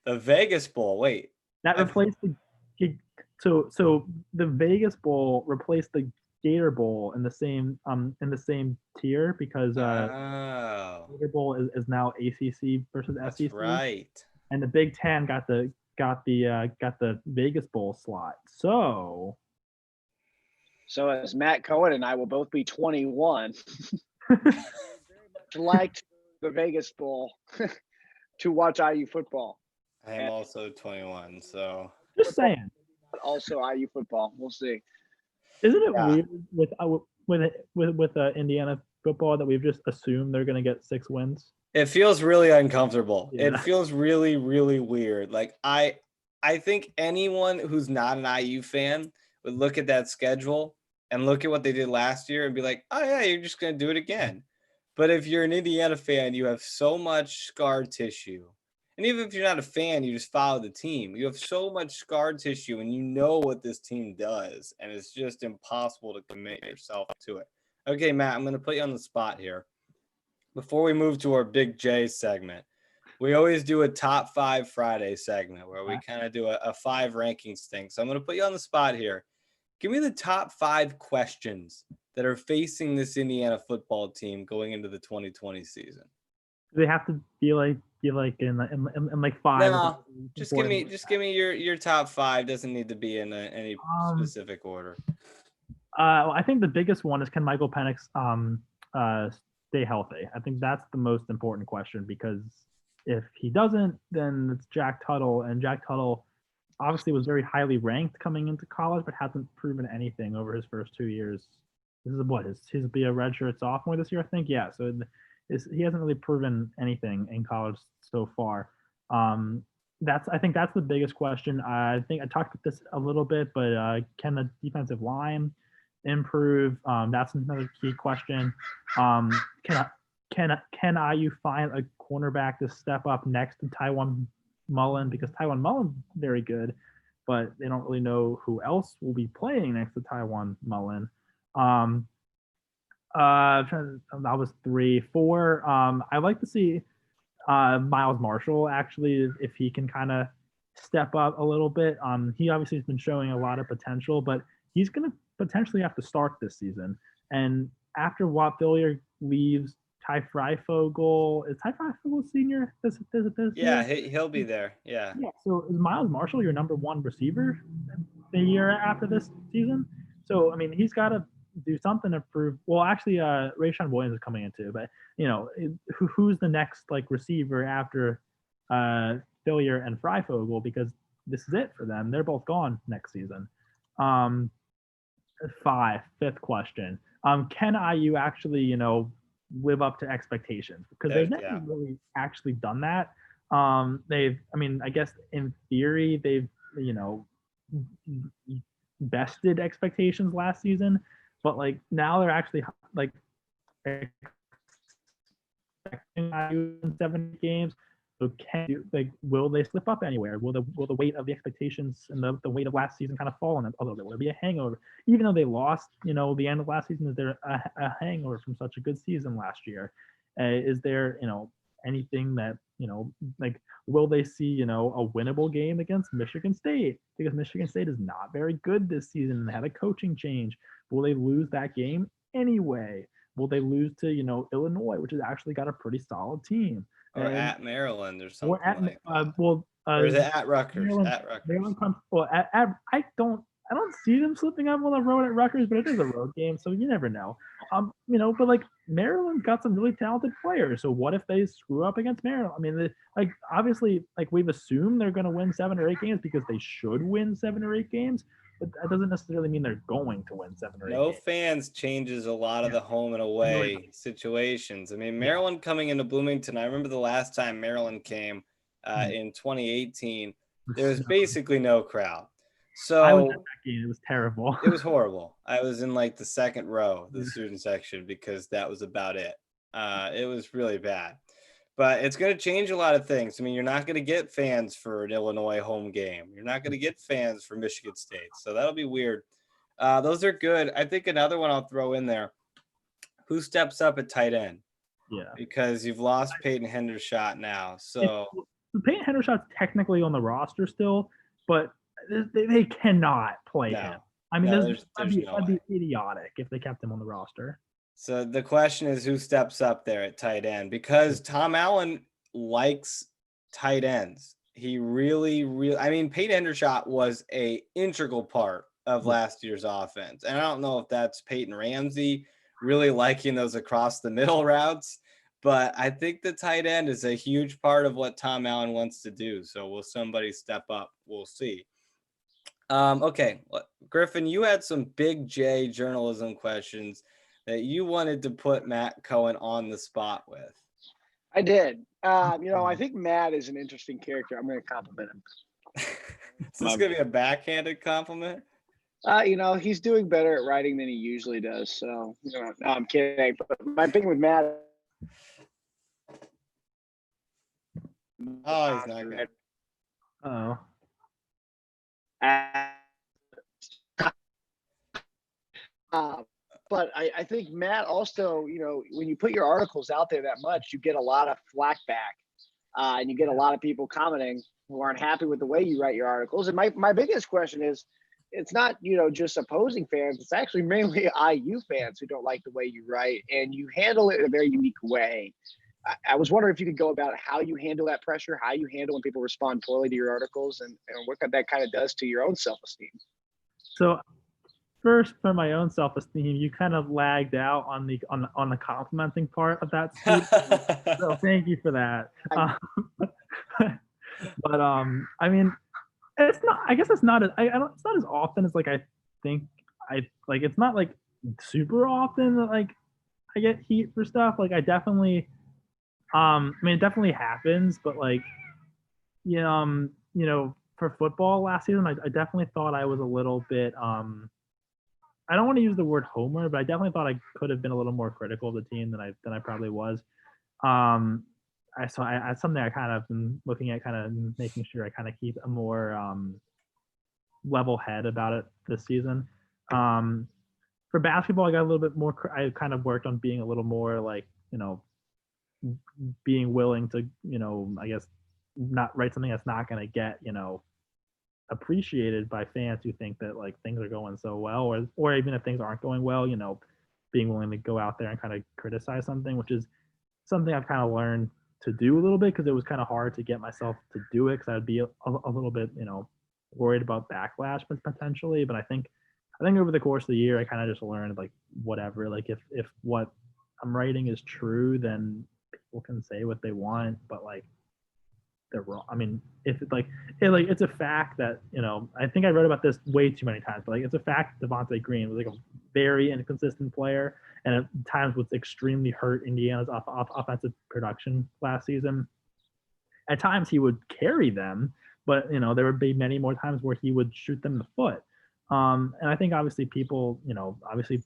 The Vegas Bowl. Wait. That replaced so the Vegas Bowl replaced the Gator Bowl in the same tier, because Gator Bowl is now ACC versus SEC. That's right. And the Big Ten got the Vegas Bowl slot. So as Matt Cohen and I will both be 21, very much like the Vegas Bowl to watch IU football. I am also 21, so just saying. Also IU football. We'll see. Isn't it weird with Indiana football that we've just assumed they're going to get 6 wins? It feels really uncomfortable. Yeah. It feels really, really weird. Like I think anyone who's not an IU fan would look at that schedule and look at what they did last year and be like, oh yeah, you're just going to do it again. But if you're an Indiana fan, you have so much scar tissue. And even if you're not a fan, you just follow the team. You have so much scar tissue and you know what this team does. And it's just impossible to commit yourself to it. Okay, Matt, I'm going to put you on the spot here. Before we move to our Big J segment, we always do a top 5 Friday segment where we kind of do a 5 rankings thing. So I'm going to put you on the spot here. Give me the top 5 questions that are facing this Indiana football team going into the 2020 season. They have to be like in like 5. No, just give me your top 5. Doesn't need to be in any specific order. I think the biggest one is, can Michael Penix stay healthy? I think that's the most important question, because if he doesn't, then it's Jack Tuttle, and Jack Tuttle obviously was very highly ranked coming into college, but hasn't proven anything over his first 2 years. This is what his be a redshirt sophomore this year, I think. Yeah, so he hasn't really proven anything in college so far. I think that's the biggest question. I think I talked about this a little bit, but can the defensive line improve? That's another key question. Can IU find a cornerback to step up next to Tywan Mullen? Because Tywan Mullen's very good, but they don't really know who else will be playing next to Tywan Mullen. That was 3. 4. I'd like to see Miles Marshall, actually, if he can kind of step up a little bit. He obviously has been showing a lot of potential, but he's going to potentially have to start this season. And after Watt Billier leaves, Ty Freifogel, is Ty Freifogel senior this Yeah, year? he'll be there. Yeah. So is Miles Marshall your number 1 receiver the year after this season? So, I mean, he's got to do something to prove. Well, actually, Rayshawn Williams is coming in too, but who's the next receiver after Billier and Freifogel? Because this is it for them. They're both gone next season. 5th question. Can IU actually, live up to expectations? Because they've never really actually done that. I guess in theory, they've, bested expectations last season, but now they're actually expecting IU in 7 games. So will they slip up anywhere? Will the weight of the expectations and the weight of last season kind of fall on them? Although there will be a hangover, even though they lost, the end of last season. Is there a hangover from such a good season last year? Is there, anything that, will they see, a winnable game against Michigan State? Because Michigan State is not very good this season and they had a coaching change. Will they lose that game anyway? Will they lose to, Illinois, which has actually got a pretty solid team? Or at Maryland or something Or at, like that. or Or is it at Rutgers? Maryland, At Rutgers. Maryland comes. Well, I don't. I don't see them slipping up on the road at Rutgers, but it is a road game, so you never know. But like Maryland got some really talented players. So what if they screw up against Maryland? I mean, like obviously, like we've assumed they're going to win 7 or 8 games because they should win 7 or 8 games, but that doesn't necessarily mean they're going to win 7 or 8 No games. fans changes a lot of the home and away situations. I mean, Maryland coming into Bloomington, I remember the last time Maryland came in 2018, there was basically no crowd. So I was at that game. It was terrible. It was horrible. I was in like the second row, the student section, because that was about it. It was really bad. But it's going to change a lot of things. I mean, you're not going to get fans for an Illinois home game. You're not going to get fans for Michigan State. So that'll be weird. Those are good. I think another one I'll throw in there. Who steps up at tight end? Yeah. Because you've lost Peyton Hendershot now. So Peyton Hendershot's technically on the roster still, but they cannot play him. I mean, that'd be idiotic if they kept him on the roster. So the question is, who steps up there at tight end? Because Tom Allen likes tight ends. He really, I mean, Peyton Hendershot was an integral part of last year's offense. And I don't know if that's Peyton Ramsey really liking those across the middle routes, but I think the tight end is a huge part of what Tom Allen wants to do. So will somebody step up? We'll see. Okay, Griffin, you had some big J journalism questions that you wanted to put Matt Cohen on the spot with. I did. I think Matt is an interesting character. I'm going to compliment him. Is this going to be a backhanded compliment? He's doing better at writing than he usually does. So, no, I'm kidding. But my thing with Matt. Oh, he's not good. Oh. But I think Matt also, when you put your articles out there that much, you get a lot of flack back, and you get a lot of people commenting who aren't happy with the way you write your articles. And my biggest question is, it's not just opposing fans; it's actually mainly IU fans who don't like the way you write, and you handle it in a very unique way. I was wondering if you could go about how you handle that pressure, how you handle when people respond poorly to your articles, and what that kind of does to your own self-esteem. So first, for my own self-esteem, you kind of lagged out on the complimenting part of that speech. So thank you for that. But I mean, it's not. I guess it's not. It's not as often as like I think. It's not like super often that like I get heat for stuff. Like I definitely. I mean, it definitely happens, but like, for football last season, I definitely thought I was a little bit. I don't want to use the word homer, but I definitely thought I could have been a little more critical of the team than I probably was. That's something I kind of been looking at, kind of making sure I kind of keep a more level head about it this season. For basketball, I got a little bit more. I kind of worked on being a little more like being willing to I guess not write something that's not going to get appreciated by fans who think that like things are going so well, or even if things aren't going well, being willing to go out there and kind of criticize something, which is something I've kind of learned to do a little bit, because it was kind of hard to get myself to do it, because I'd be a little bit worried about backlash potentially. But I think over the course of the year I kind of just learned like whatever, like if what I'm writing is true, then people can say what they want, but like they're wrong. I mean, if it's a fact that I think I wrote about this way too many times, but like it's a fact Devontae Green was like a very inconsistent player, and at times was extremely hurt Indiana's offensive production last season. At times he would carry them, but there would be many more times where he would shoot them in the foot. And I think obviously people, obviously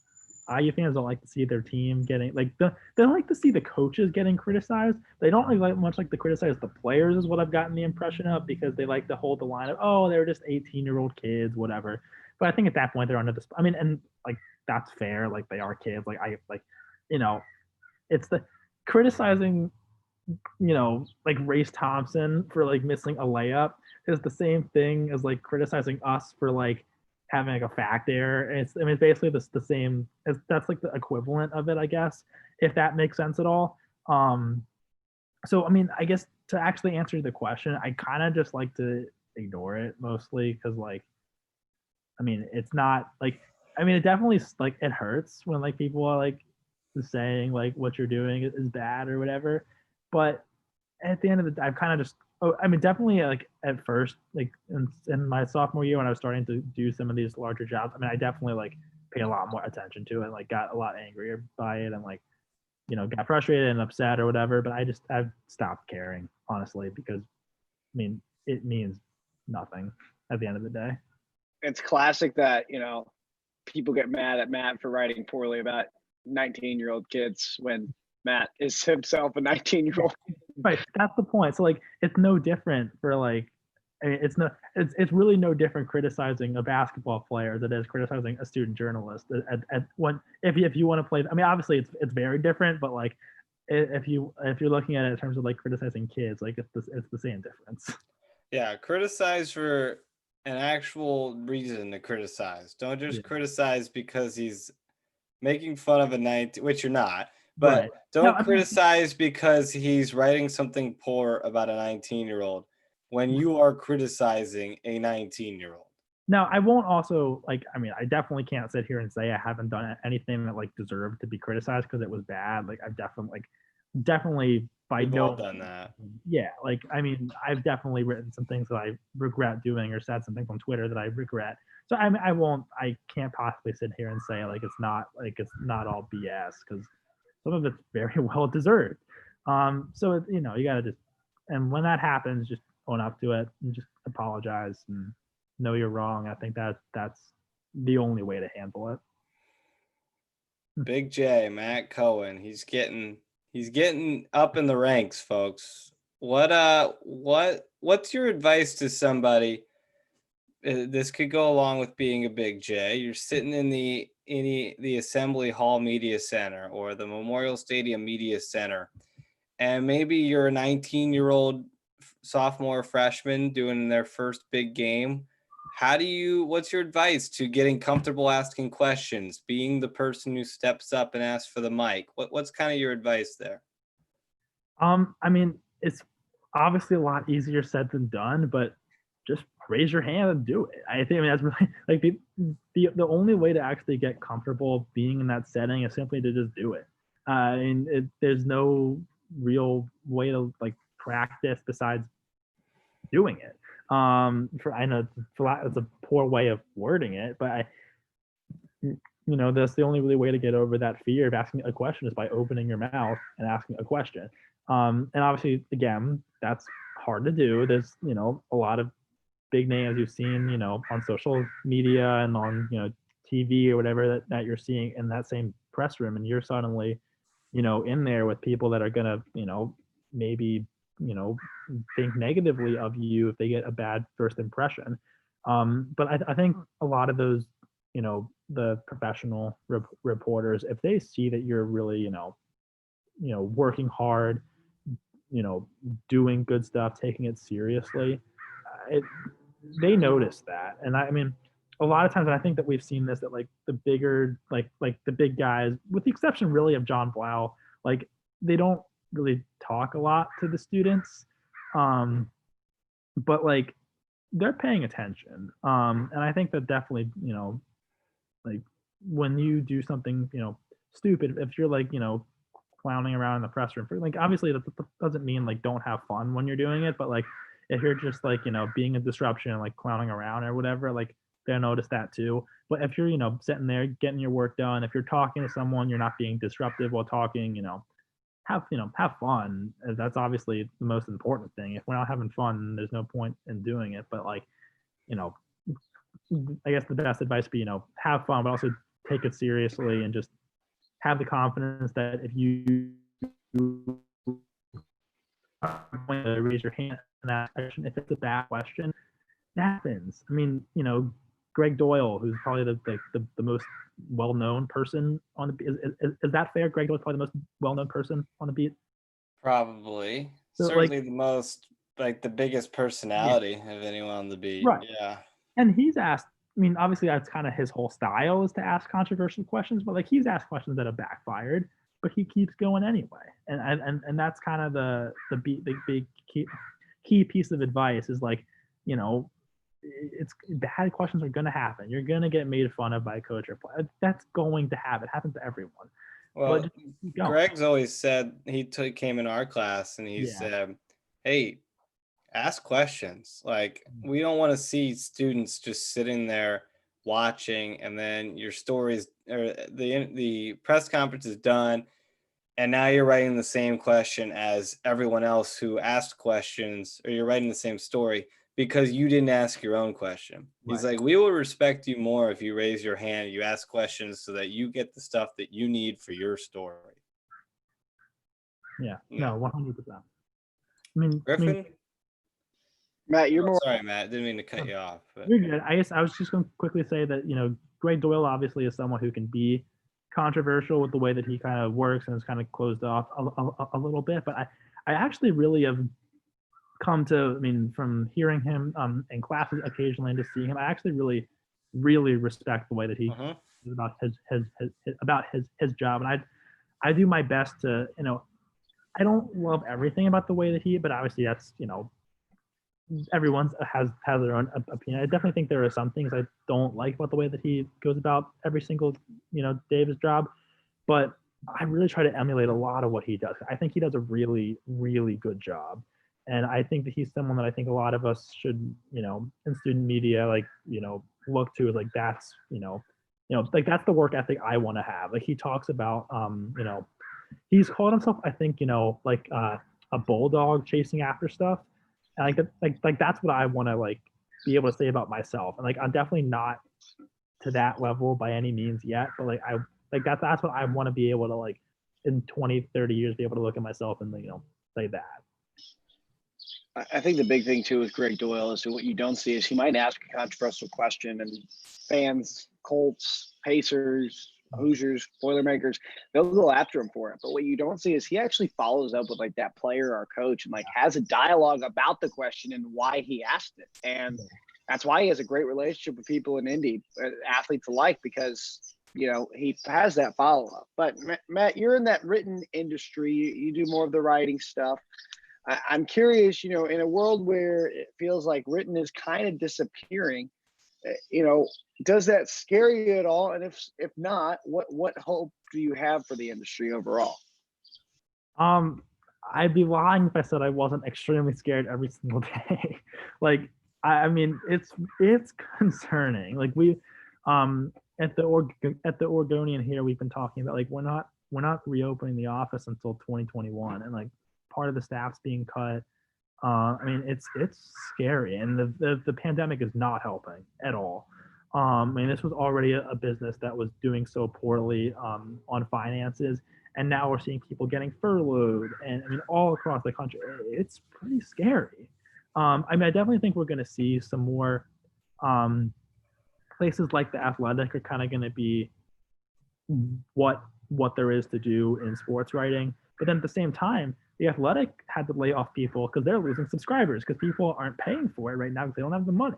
IU fans don't like to see their team getting they don't like to see the coaches getting criticized. They don't really much like to criticize the players, is what I've gotten the impression of, because they like to hold the line of, oh, they're just 18-year-old kids, whatever. But I think at that point they're under this. I mean, and like that's fair. Like they are kids. It's the criticizing, like Race Thompson for like missing a layup is the same thing as like criticizing us for like having like a fact error. And it's basically the same as, that's like the equivalent of it, I guess, if that makes sense at all. So I mean, I guess to actually answer the question, I kind of just like to ignore it mostly, because like I mean, it's not like, I mean, it definitely like it hurts when like people are like saying like what you're doing is bad or whatever. But at the end of the day, I've kind of just, oh, I mean, definitely like at first, like in my sophomore year when I was starting to do some of these larger jobs, I mean, I definitely like paid a lot more attention to it and like got a lot angrier by it and like, got frustrated and upset or whatever. But I've stopped caring, honestly, because I mean, it means nothing at the end of the day. It's classic that, people get mad at Matt for writing poorly about 19-year-old kids when Matt is himself a 19-year-old. Right. That's the point. So like it's no different for like it's really no different criticizing a basketball player that is criticizing a student journalist at when if you want to play. I mean, obviously it's very different, but like if you're looking at it in terms of like criticizing kids, like it's the same difference. Yeah, criticize for an actual reason to criticize. Don't just criticize because he's making fun of a 19, which you're not. But right. don't criticize because he's writing something poor about a 19-year-old when you are criticizing a 19-year-old. Now, I won't also like, I mean, I definitely can't sit here and say I haven't done anything that like deserved to be criticized because it was bad. Like I've definitely by We've no all done that. Yeah, like I mean, I've definitely written some things that I regret doing or said some things on Twitter that I regret. So I can't possibly sit here and say like it's not all BS because some of it's very well deserved. So it, you gotta just, and when that happens, just own up to it and just apologize and know you're wrong. I think that's the only way to handle it. Big J, Matt Cohen, he's getting up in the ranks, folks. What's your advice to somebody? This could go along with being a Big J. You're sitting in the Assembly Hall Media Center or the Memorial Stadium Media Center, and maybe you're a 19-year-old sophomore freshman doing their first big game. What's your advice to getting comfortable asking questions, being the person who steps up and asks for the mic? What's kind of your advice there? I mean, it's obviously a lot easier said than done, but just raise your hand and do it. I think that's really like the only way to actually get comfortable being in that setting is simply to just do it. And there's no real way to like practice besides doing it. I know it's a poor way of wording it, but that's the only really way to get over that fear of asking a question is by opening your mouth and asking a question. And obviously, again, that's hard to do. There's a lot of big names you've seen, on social media and on TV or whatever that you're seeing in that same press room, and you're suddenly in there with people that are gonna maybe think negatively of you if they get a bad first impression. But I think a lot of those the professional reporters, if they see that you're really working hard, doing good stuff, taking it seriously, they notice that. And I mean, a lot of times, and I think that we've seen this that like the bigger, like the big guys, with the exception really of John Blau, like they don't really talk a lot to the students, but like they're paying attention. And I think that definitely, like when you do something, stupid, if you're like, clowning around in the press room, for like obviously that doesn't mean like don't have fun when you're doing it, but like if you're just like being a disruption and like clowning around or whatever, like they'll notice that too. But if you're sitting there getting your work done, if you're talking to someone, you're not being disruptive while talking, have fun. That's obviously the most important thing. If we're not having fun, there's no point in doing it. But like I guess the best advice would be have fun, but also take it seriously and just have the confidence that if you raise your hand and ask a question, if it's a bad question, it happens. I mean, Greg Doyle, who's probably the most well-known person on the beat. Is that fair? Greg Doyle's probably the most well-known person on the beat. Probably. So, certainly like, the most, like the biggest personality of anyone on the beat. Right. Yeah. And he's asked, I mean, obviously that's kind of his whole style is to ask controversial questions, but like he's asked questions that have backfired, but he keeps going anyway. And that's kind of the big key piece of advice is like, it's bad questions are going to happen. You're going to get made fun of by a coach or player. That's going to happen. It happens to everyone. Well, But just keep going. Greg's always said, came in our class and he Yeah. said, hey, ask questions. Like, we don't want to see students just sitting there watching and then your stories or the press conference is done and now you're writing the same question as everyone else who asked questions, or you're writing the same story because you didn't ask your own question. He's Right. like, we will respect you more if you raise your hand, you ask questions so that you get the stuff that you need for your story. Yeah. No, 100%. I mean, Griffin? Matt, you're more. Sorry, Matt. Didn't mean to cut you off. But. You're good. I guess I was just going to quickly say that, Greg Doyle obviously is someone who can be controversial with the way that he kind of works and is kind of closed off a little bit. But I actually really have come to, from hearing him in classes occasionally and just seeing him, I actually really, really respect the way that he is about his job. And I do my best to, I don't love everything about the way that but obviously that's, everyone has their own opinion. I definitely think there are some things I don't like about the way that he goes about every single, day of his job, but I really try to emulate a lot of what he does. I think he does a really, really good job. And I think that he's someone that I think a lot of us should, in student media, look to, like, that's, like that's the work ethic I want to have. Like he talks about, he's called himself, I think, like a bulldog chasing after stuff. And like that's what I want to be able to say about myself. And I'm definitely not to that level by any means yet, but that's what I want to be able to in 20, 30 years be able to look at myself and say that. I think the big thing too with Greg Doyle is what you don't see is he might ask a controversial question and fans, Colts, Pacers, Hoosiers, Boilermakers, they'll go after him for it. But what you don't see is he actually follows up with that player or coach and has a dialogue about the question and why he asked it. And that's why he has a great relationship with people in Indy, athletes alike, because, he has that follow-up. But Matt, you're in that written industry. You do more of the writing stuff. I'm curious, in a world where it feels like written is kind of disappearing, does that scare you at all? And if not, what hope do you have for the industry overall? I'd be lying if I said I wasn't extremely scared every single day. It's concerning. We at the Oregonian here, we've been talking about we're not reopening the office until 2021, and part of the staff's being cut. It's scary, and the pandemic is not helping at all. This was already a business that was doing so poorly on finances, and now we're seeing people getting furloughed, and all across the country. It's pretty scary. I definitely think we're going to see some more places like the Athletic are kind of going to be what there is to do in sports writing, but then at the same time, the Athletic had to lay off people because they're losing subscribers because people aren't paying for it right now because they don't have the money.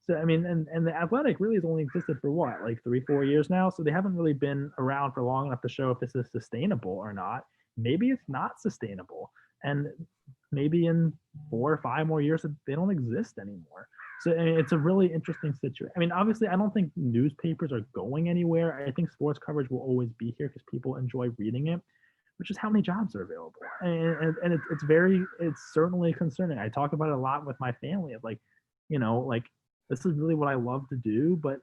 So and the Athletic really has only existed for what, 3-4 years now. So they haven't really been around for long enough to show if this is sustainable or not. Maybe it's not sustainable, and maybe in 4 or 5 more years they don't exist anymore. So it's a really interesting situation. Obviously, I don't think newspapers are going anywhere. I think sports coverage will always be here because people enjoy reading it, which is how many jobs are available. And it's certainly concerning. I talk about it a lot with my family of this is really what I love to do. But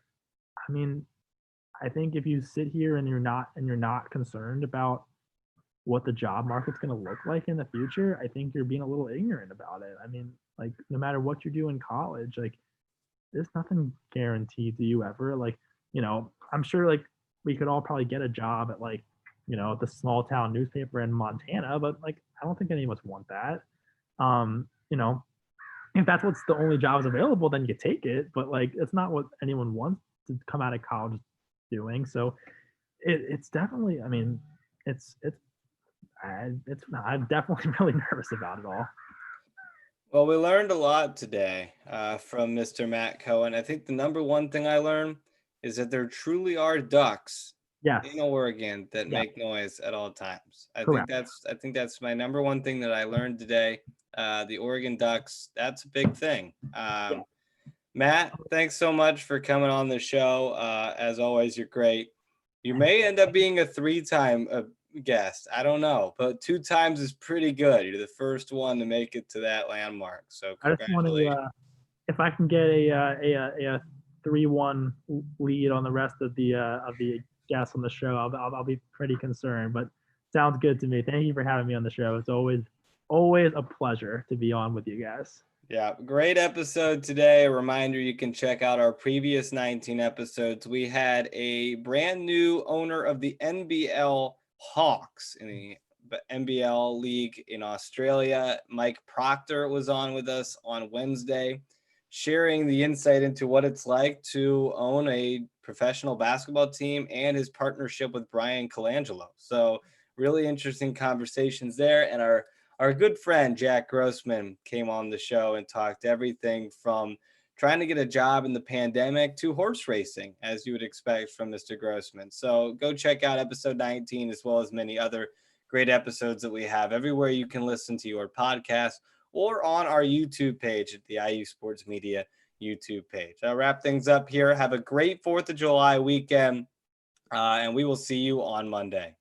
I think if you sit here and you're not concerned about what the job market's going to look like in the future, I think you're being a little ignorant about it. No matter what you do in college, there's nothing guaranteed to you ever. I'm sure we could all probably get a job at the small town newspaper in Montana, but I don't think any of us want that. If that's what's the only jobs available, then you take it, but it's not what anyone wants to come out of college doing. So it's definitely, I'm definitely really nervous about it all. Well, we learned a lot today from Mr. Matt Cohen. I think the number one thing I learned is that there truly are ducks in Oregon that make noise at all times. I think that's my number one thing that I learned today. The Oregon Ducks, that's a big thing. Matt, thanks so much for coming on the show. As always, you're great. You may end up being a 3-time guest. I don't know, but 2 times is pretty good. You're the first one to make it to that landmark. So I just want to, if I can get a 3-1 lead on the rest of the guests on the show, I'll be pretty concerned. But sounds good to me. Thank you for having me on the show. It's always a pleasure to be on with you guys. Yeah, great episode today. A reminder, you can check out our previous 19 episodes. We had a brand new owner of the NBL Hawks in the NBL League in Australia. Mike Proctor was on with us on Wednesday, sharing the insight into what it's like to own a professional basketball team and his partnership with Brian Colangelo. So really interesting conversations there. And our good friend Jack Grossman came on the show and talked everything from trying to get a job in the pandemic to horse racing, as you would expect from Mr. Grossman. So go check out episode 19, as well as many other great episodes that we have everywhere you can listen to your podcast, or on our YouTube page at the IU Sports Media YouTube page. I'll wrap things up here. Have a great 4th of July weekend, and we will see you on Monday.